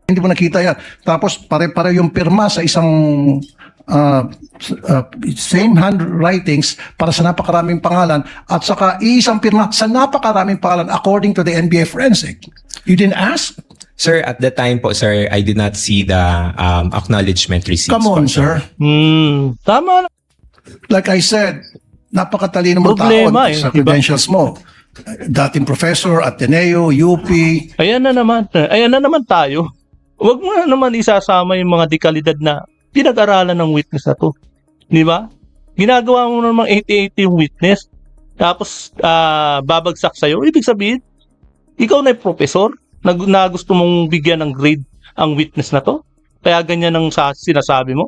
Hindi mo nakita yan. Tapos pare-pare yung pirma sa isang uh, same handwritings para sa napakaraming pangalan at saka isang pirma sa napakaraming pangalan according to the NBA forensic. You didn't ask? Sir, at the time po, sir, I did not see the acknowledgement receipts. Come on, po, sir. Tama na. Like I said, napakatalino mong tao Problema sa diba? credentials mo. Dating professor, Ateneo, UP. Ayan na naman tayo. Huwag mo na naman isasama yung mga dekalidad na pinag-aralan ng witness na to. Di ba? Ginagawa mo namang 80-80 yung witness. Tapos babagsak sa'yo. Ibig sabihin, ikaw na yung professor na gusto mong bigyan ng grade ang witness na to. Kaya ganyan ang sinasabi mo.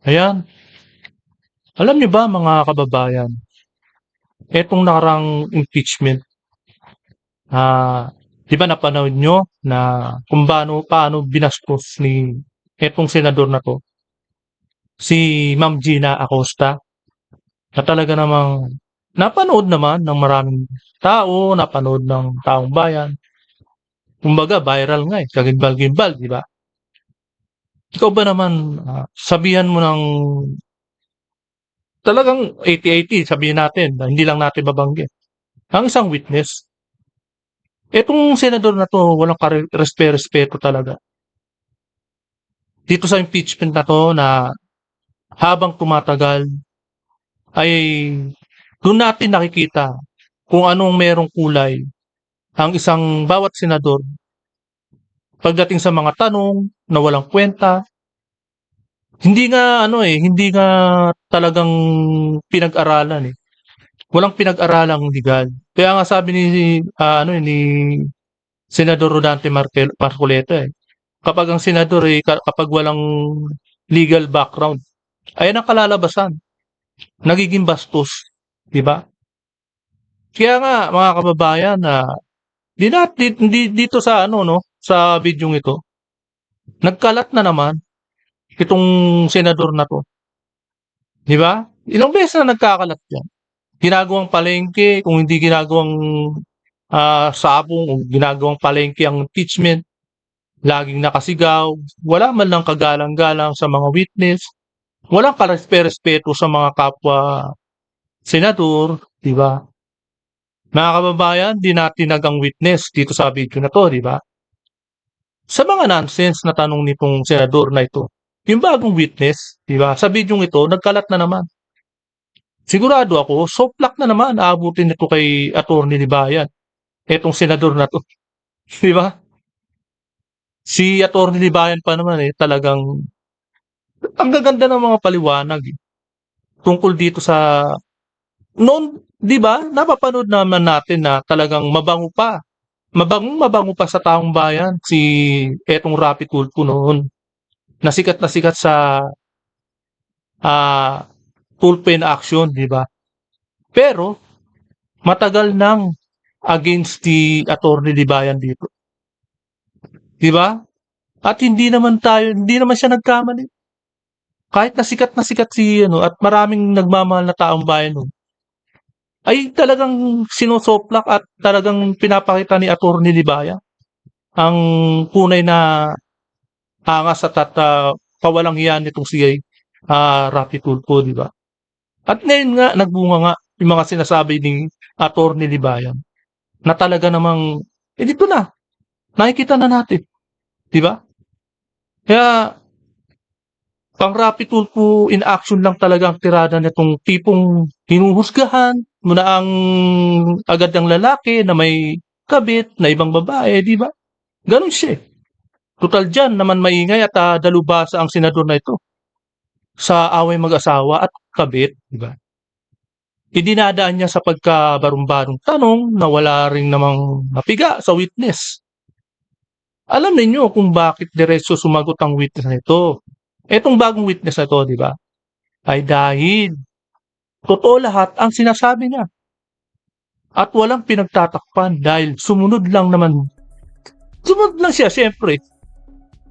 Ayan. Alam niyo ba mga kababayan, etong nakarang impeachment, di ba napanood nyo na kung paano binastos ni etong senador na to, si Ma'am Gina Acosta, na talaga namang napanood naman ng maraming tao, napanood ng taong bayan. Kumbaga, viral nga eh, kagimbal-gimbal, di ba? Ikaw ba naman, sabihan mo ng talagang 80-80, sabihin natin, hindi lang natin babanggit. Ang isang witness, etong senador na to, walang respeto talaga. Dito sa impeachment na to na habang tumatagal, ay doon natin nakikita kung anong merong kulay ang isang bawat senador pagdating sa mga tanong na walang kwenta. Hindi nga talagang pinag-aralan eh. Walang pinag-aralang legal. Kaya nga sabi ni Senador Rodante Marcoleta kapag ang senador kapag walang legal background, ayan ang kalalabasan. Nagiging bastos, di ba? Kaya nga mga kababayan dito sa sa bidyong ito, nagkalat na naman itong senador na to. Di ba? Ilang beses na nagkakalat yan. Ginagawang palengke, kung hindi ginagawang sabong o ginagawang palengke ang impeachment, laging nakasigaw, wala man lang kagalang-galang sa mga witness, walang karespeto sa mga kapwa senador, di ba? Mga kababayan, di natin nagang witness dito sa video na to, di ba? Sa mga nonsense na tanong nitong senador na ito, yung bagong witness, di ba? Sa video ito, nagkalat na naman. Sigurado ako, soplak na naman aabutin nito kay Atty. Libayan. Etong senador na to. Di ba? Si Atty. Libayan pa naman talagang ang gaganda ng mga paliwanag tungkol dito sa noon, di ba? Napapanood naman natin na talagang mabango pa. Mabango pa sa taong bayan si etong Rapi Tulfo noon. Nasikat sa Tulfo in action, di ba? Pero matagal nang against the Atty. Libayan dito. Di ba? At hindi naman siya nagkamali. Kahit nasikat si at maraming nagmamahal na taong bayan nun, ay talagang sinusoplak at talagang pinapakita ni Atty. Libayan ang tunay na angas at kawalang hiyan nitong si Rapi Tulfo, di ba? At ngayon nga, nagbunga nga yung mga sinasabi ni Atty. Libayan na talaga namang, dito na, nakikita na natin. Di ba? Kaya, pang Rapi Tulfo in action lang talaga ang tirada nitong tipong hinuhusgahan muna ang agad ng lalaki na may kabit na ibang babae, di ba? Ganun siya. Total dyan naman maingay at dalubhasa ang senador na ito sa away mag-asawa at kabit, di ba? Idinadaan niya sa pagkabarumbarong tanong na wala ring namang napiga sa witness. Alam ninyo kung bakit diretso sumagot ang witness na ito. Etong bagong witness na ito, di ba? Ay dahil totoo lahat ang sinasabi niya. At walang pinagtatakpan dahil sumunod lang siya, siyempre.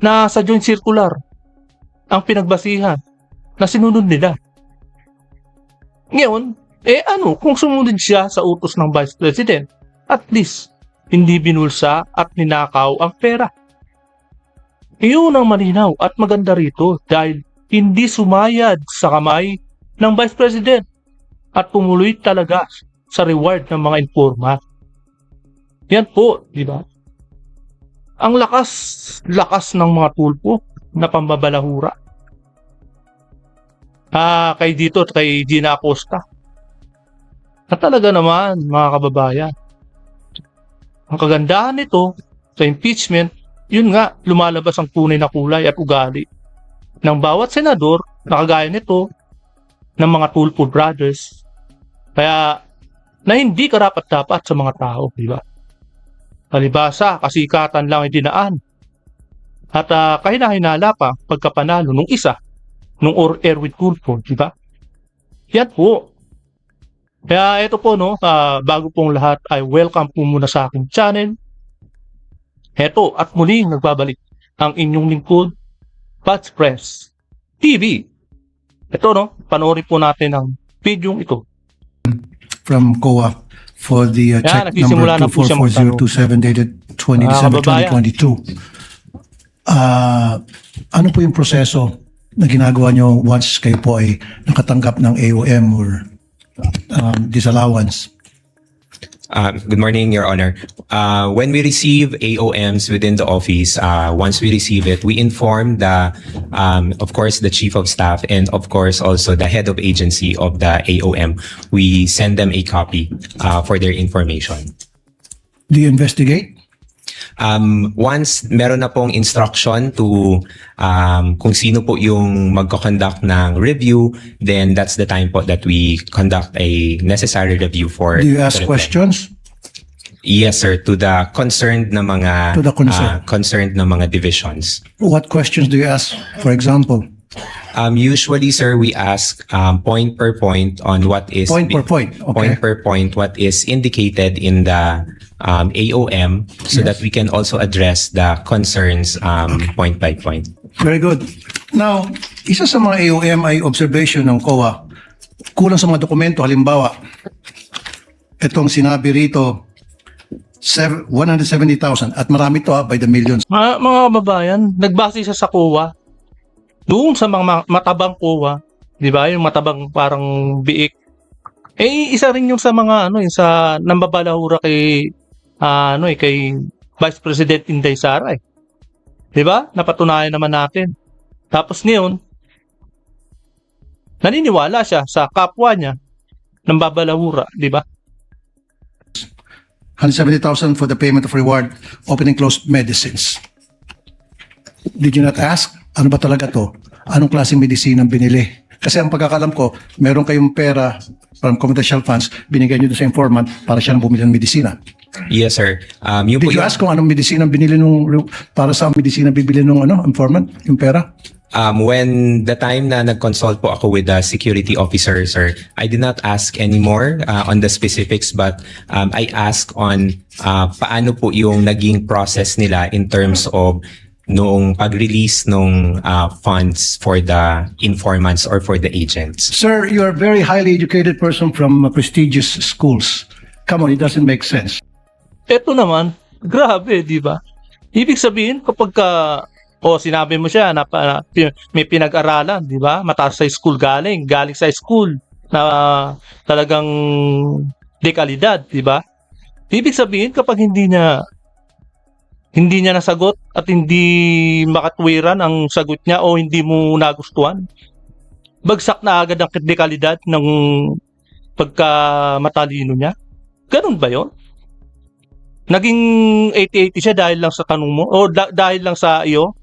na sa joint circular ang pinagbasihan na sinunod nila. Ngayon, kung sumunod siya sa utos ng Vice President, at least, hindi binulsa at ninakaw ang pera. Iyon ang malinaw at maganda rito dahil hindi sumayad sa kamay ng Vice President at tumuloy talaga sa reward ng mga informa. Yan po, di ba? Ang lakas ng mga tulpo na pambabalahura. Kay dito at kay Gina Acosta. Na talaga naman, mga kababayan, ang kagandahan nito sa impeachment, yun nga, lumalabas ang tunay na kulay at ugali ng bawat senador na kagaya nito ng mga Tulfo brothers. Kaya, na hindi karapat-dapat sa mga tao, di ba? Palibasa, kasikatan lang ay dinaan. At kahina-hinala pa pagkapanalo nung isa, nung Erwin Tulfo, di ba? Yan po. Kaya ito po, bago pong lahat ay welcome po muna sa aking channel. Heto at muling nagbabalik ang inyong lingkod, Pats Press TV. Ito, panoorin po natin ang video ito. From COA for the check nagsisimula na po siya magtanong. 24027 dated 20 December kababayan. 2022. Ano po yung proseso na ginagawa nyo once kayo po ay nakatanggap ng AOM or disallowance? Good morning, Your Honor. When we receive AOMs within the office, once we receive it, we inform of course, the Chief of Staff and of course also the head of agency of the AOM. We send them a copy for their information. Do you investigate? Once meron na pong instruction to kung sino po yung magko-conduct ng review, then that's the time po that we conduct a necessary review for. Do you ask the reply. questions? Yes, sir, to the concerned na mga To the concerned. concerned na mga divisions. What questions do you ask? For example, Usually, sir, we ask point per point on what is point per point. Okay. point per point what is indicated in the AOM, so that we can also address the concerns point by point. Very good. Now, isa sa mga AOM ay observation ng COA. Kulang sa mga dokumento, halimbawa, itong sinabi rito, 170,000 at marami to by the millions. Mga kababayan, nagbase siya sa COA. Doon sa mga matabang COA, di ba? Yung matabang parang biik. Isa rin yung sa mga yung sa nambabalahura kay kay Vice President Inday Sara. Di ba? Napatunayan naman natin. Tapos ngayon, naniniwala siya sa kapwa niya nambabalahura, di ba? 170,000 for the payment of reward, open and closed medicines. Did you not ask? Ano ba talaga to? Anong klaseng medisina ang binili? Kasi ang pagkakalam ko, meron kayong pera from confidential funds, binigay nyo doon sa informant para siya nang bumili ng medisina. Yes, sir. Yung Did po you ask kung anong medisina ang binili para sa medisina bibili nung informant, yung pera? When the time na nag-consult po ako with the security officer, sir, I did not ask anymore on the specifics, but I asked on paano po yung naging process nila in terms of noong pag-release ng funds for the informants or for the agents. Sir, you are a very highly educated person from prestigious schools. Come on, it doesn't make sense. Ito naman, grabe, di ba? Ibig sabihin, kapag sinabi mo siya na may pinag-aralan, di ba? Mataas sa school galing sa school na talagang dekalidad, di ba? Ibig sabihin, kapag hindi niya nasagot at hindi makatwiran ang sagot niya o hindi mo nagustuhan, bagsak na agad ang dekalidad ng pagkamatalino niya. Ganun ba yon? Naging 80-80 siya dahil lang sa tanong mo o dahil lang sa iyo?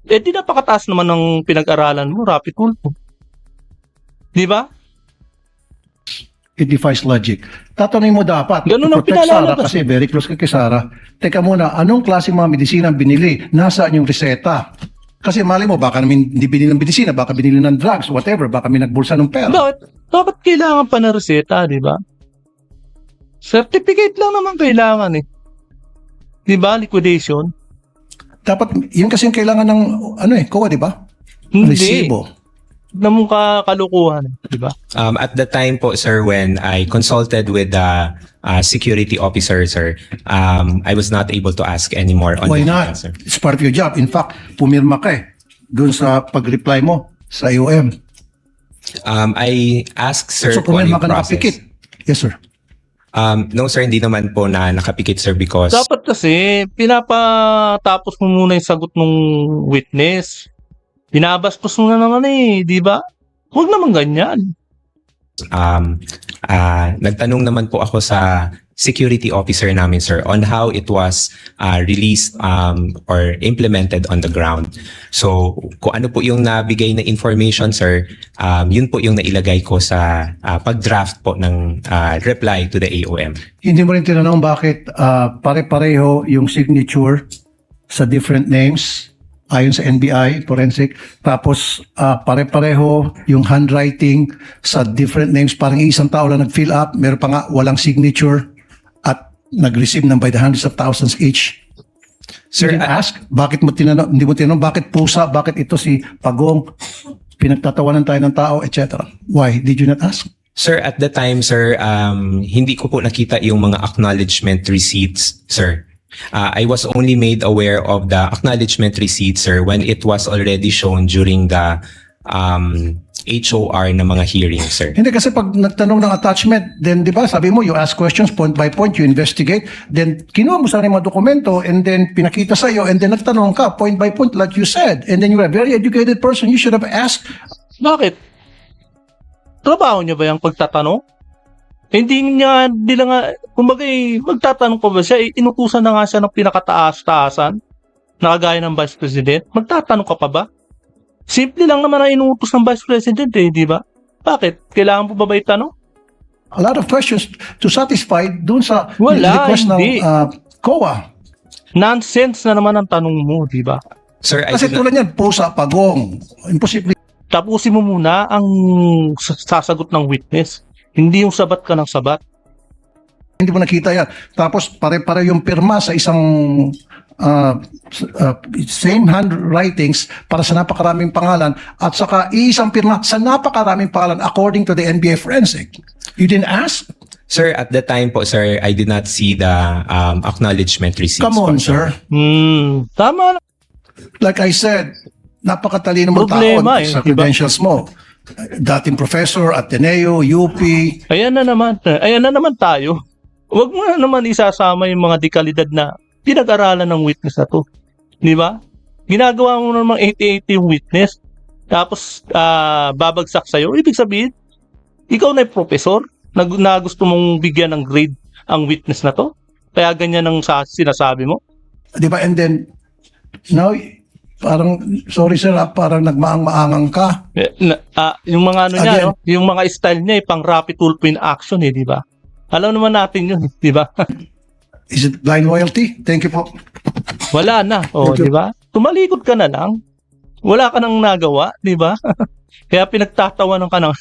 Di napakataas naman ng pinag-aralan mo, Rapi Tulfo. Di ba? It defies logic. Tatanungin mo dapat, Ganun to ang protect Sara pinalalabas. kasi very close ka kay Sara. Teka muna, anong klase mga medisina ang binili? Nasaan yung reseta? Kasi mali mo, baka namin hindi binili ng medisina, baka binili ng drugs, whatever, baka may nagbulsa ng pera. Bakit kailangan pa ng reseta, di ba? Certificate lang naman kailangan eh. Di ba? Liquidation. Dapat, yun kasi yung kailangan ng, COA, di ba? Hindi. Resibo. Namang kalukuhan, di ba? At the time po, sir, when I consulted with the security officer, sir, I was not able to ask anymore on Why the not? sir. It's part of your job. In fact, pumirma ka doon sa pag-reply mo sa IOM. I asked, sir, So, kung ano pumirma yung ka process. nakapikit. Yes, sir. No, sir, hindi naman po na nakapikit, sir, because Dapat kasi, pinapatapos mo muna yung sagot ng witness. Binabastos mo na naman di ba? Huwag naman ganyan. nagtanong naman po ako sa security officer namin, sir, on how it was released or implemented on the ground. So, kung ano po yung nabigay na information, sir, yun po yung nailagay ko sa pag-draft po ng reply to the AOM. Hindi mo rin tinanong bakit pare-pareho yung signature sa different names ayon sa NBI, forensic, tapos pare-pareho yung handwriting sa different names, parang isang tao lang nag-fill up, meron pa nga walang signature at nag-receive ng by the hundreds of thousands each. Sir, You didn't ask, bakit mo tinanong, hindi mo tinanong, bakit pusa, bakit ito si Pagong, pinagtatawanan tayo ng tao, etc. Why did you not ask? Sir, at the time, sir, hindi ko po nakita yung mga acknowledgement receipts, sir. I was only made aware of the acknowledgement receipt, sir, when it was already shown during the HOR na mga hearings, sir. Hindi kasi pag nagtanong ng attachment, then di ba sabi mo, you ask questions point by point, you investigate, then kinuha mo sana yung mga dokumento and then pinakita sa iyo and then nagtanong ka point by point like you said and then you're a very educated person, you should have asked. Bakit? Trabaho niya ba yung pagtatanong? Hindi nila nga, kumbaga magtatanong pa ba siya? Inutusan na nga siya ng pinakataas-taasan, nakagaya ng Vice President. Magtatanong ka pa ba? Simple lang naman ang inuutos ng Vice President di ba? Bakit? Kailangan po ba itanong? A lot of questions to satisfy dun sa Wala, request hindi. ng COA. Nonsense na naman ang tanong mo, di ba? Sir, I Kasi did not- tulad yan, pusa, Pagong, imposible. Tapusin mo muna ang sasagot ng witness. Hindi yung sabat ka ng sabat. Hindi mo nakita yan. Tapos pare-pare yung pirma sa isang same handwritings para sa napakaraming pangalan at saka isang pirma sa napakaraming pangalan according to the NBA forensic. You didn't ask? Sir, at the time po, sir, I did not see the acknowledgement receipts. Come on, po, sir. Tama na. Like I said, napakatalino mong Problema, taon sa diba? credentials mo. Dating professor, Ateneo, UP. Ayan na naman tayo. Huwag mo na naman isasama yung mga dekalidad na pinag-aralan ng witness na to. Di ba? Ginagawa mo namang 80-80 yung witness. Tapos babagsak sa'yo. Ibig sabihin, ikaw na yung professor na gusto mong bigyan ng grade ang witness na to. Kaya ganyan ang sinasabi mo. Di ba? And then, now, parang, sorry sir, parang nagmaang-maangang ka. Yung mga niya, Again. no? Yung mga style niya, pang rapid tool in action di ba? Alam naman natin yun, di ba? Is it blind loyalty? Thank you po. Wala na, Thank you. di ba? Tumalikod ka na lang. Wala ka nang nagawa, di ba? Kaya pinagtatawanan ka ng,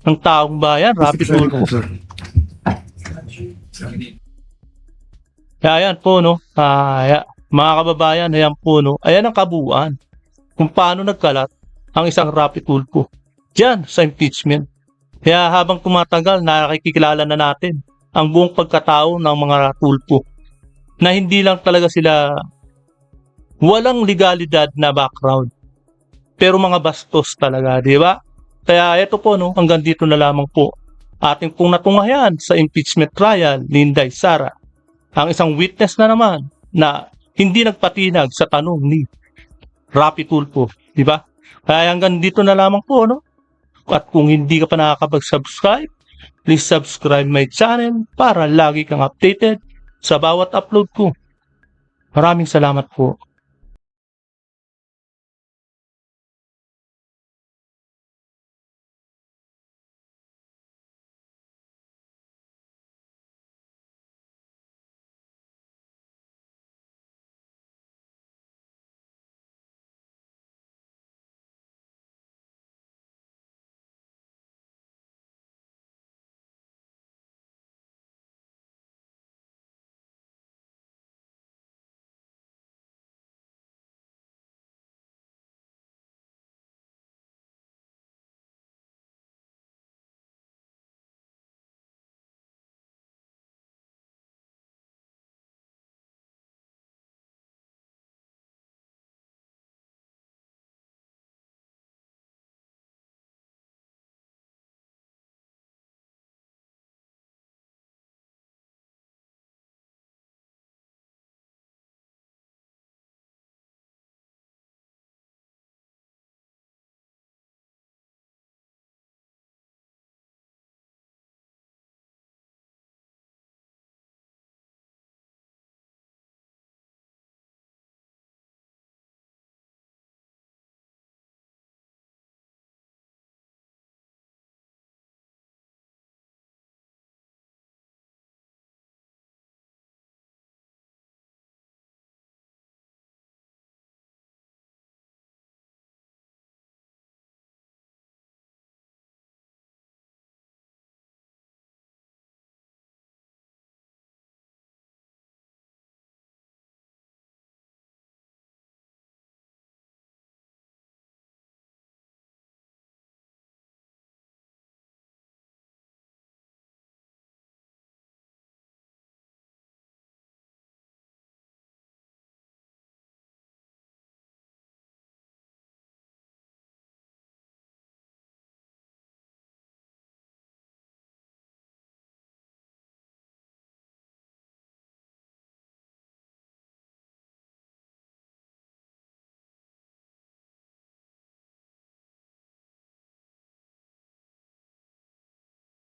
ng taong bayan, rapid tool. Sir. Kaya yan po, no? Mga kababayan, ayan po, no? Ayan ang kabuuan. Kung paano nagkalat ang isang rapid tulpo. Diyan, sa impeachment. Kaya habang tumatagal, nakikilala na natin ang buong pagkatao ng mga tulpo. Na hindi lang talaga sila walang legalidad na background. Pero mga bastos talaga, di ba? Kaya ito po, no? Hanggang dito na lamang po. Ating pong natunghayan sa impeachment trial ni Inday Sara. Ang isang witness na naman na hindi nagpatinag sa tanong ni Rapi Tulfo, di ba? Kaya hanggang dito na lamang po, no? At kung hindi ka pa nakakapag-subscribe, please subscribe my channel para lagi kang updated sa bawat upload ko. Maraming salamat po.